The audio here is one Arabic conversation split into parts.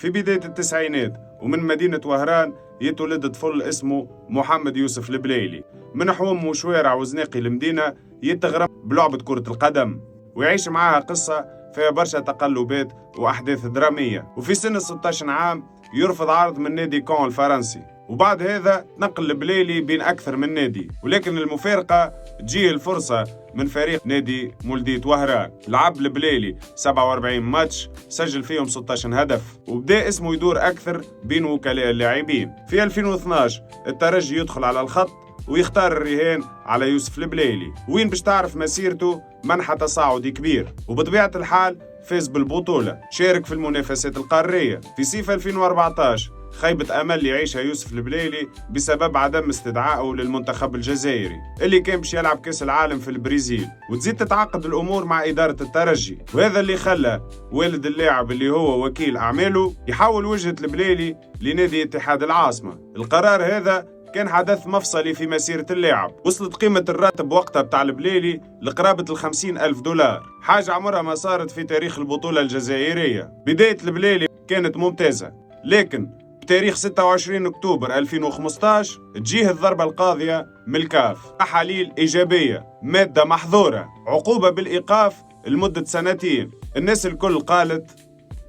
في بداية التسعينات، ومن مدينة وهران يتولد طفل اسمه محمد يوسف البليلي. من حوم وشوارع وزناقي المدينة يتغرم بلعبة كرة القدم، ويعيش معاها قصة فيها برشا تقلبات وأحداث درامية. وفي سن 16 عام يرفض عرض من نادي كون الفرنسي، وبعد هذا نقل البليلي بين أكثر من نادي، ولكن المفارقة تجيه الفرصة من فريق نادي مولودية وهران. لعب البليلي 47 ماتش، سجل فيهم 16 هدف، وبدأ اسمه يدور أكثر بين وكلاء اللاعبين. في 2012 الترجي يدخل على الخط ويختار الرهان على يوسف البليلي، وين باش تعرف مسيرته منحى تصاعدي كبير، وبطبيعة الحال فاز بالبطولة، شارك في المنافسات القارية. في صيف 2014 خيبة أمل يعيشها يوسف البليلي بسبب عدم استدعائه للمنتخب الجزائري اللي كان باش يلعب كأس العالم في البرازيل، وتزيد تتعقد الأمور مع إدارة الترجي، وهذا اللي خلى والد اللاعب اللي هو وكيل أعماله يحول وجهة البليلي لنادي اتحاد العاصمة. القرار هذا كان حدث مفصلي في مسيرة اللاعب، وصلت قيمة الراتب وقتها بتاع البليلي لقرابة 50,000 دولار، حاجة عمرها ما صارت في تاريخ البطولة الجزائرية. بداية البليلي كانت ممتازة، لكن بتاريخ 26 أكتوبر 2015 تجيه الضربة القاضية من الكاف، تحاليل إيجابية، مادة محظورة، عقوبة بالإيقاف لمدة 2 سنين. الناس الكل قالت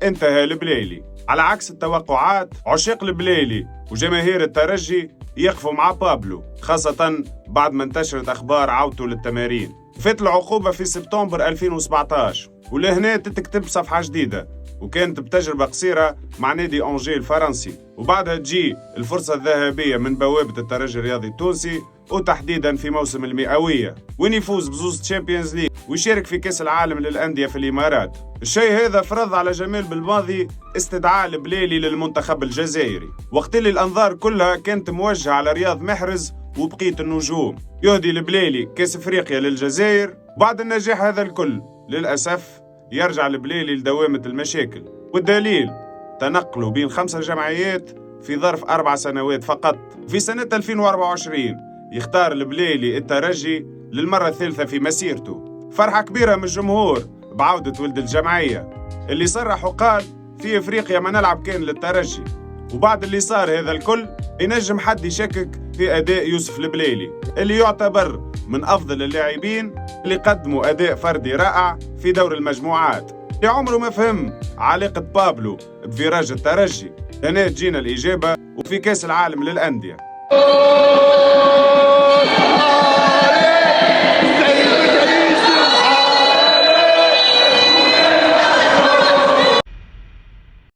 انتهى البليلي. على عكس التوقعات، عشاق البليلي وجماهير الترجي يقفوا مع بابلو، خاصة بعد ما انتشرت أخبار عودته للتمارين. فات العقوبة في سبتمبر 2017، ولهنا تتكتب صفحة جديدة، وكانت بتجربة قصيرة مع نادي أنجي الفرنسي، وبعدها تجي الفرصة الذهبية من بوابة الترجي الرياضي التونسي، وتحديدا في موسم المئوية، وين يفوز بزوز تشامبيونز ليج ويشارك في كأس العالم للأندية في الإمارات. الشيء هذا فرض على جمال بالماضي استدعاء البليلي للمنتخب الجزائري، وقت اللي الأنظار كلها كانت موجهة على رياض محرز وبقية النجوم. يهدي البليلي كأس أفريقيا للجزائر. بعد النجاح هذا الكل للأسف يرجع البليلي لدوامة المشاكل، والدليل تنقله بين 5 جمعيات في ظرف 4 سنوات فقط. في سنة 2024 يختار البليلي الترجي للمرة الثالثة في مسيرته. فرحة كبيرة من الجمهور بعودة ولد الجمعية اللي صرح وقال في أفريقيا ما نلعب كان للترجي. وبعد اللي صار هذا الكل ينجم حد يشكك في أداء يوسف البليلي اللي يعتبر من أفضل اللاعبين اللي قدموا أداء فردي رائع في دور المجموعات، اللي عمره ما فهم علاقة بابلو بفراج الترجي. هنا تجينا الإجابة، وفي كأس العالم للأندية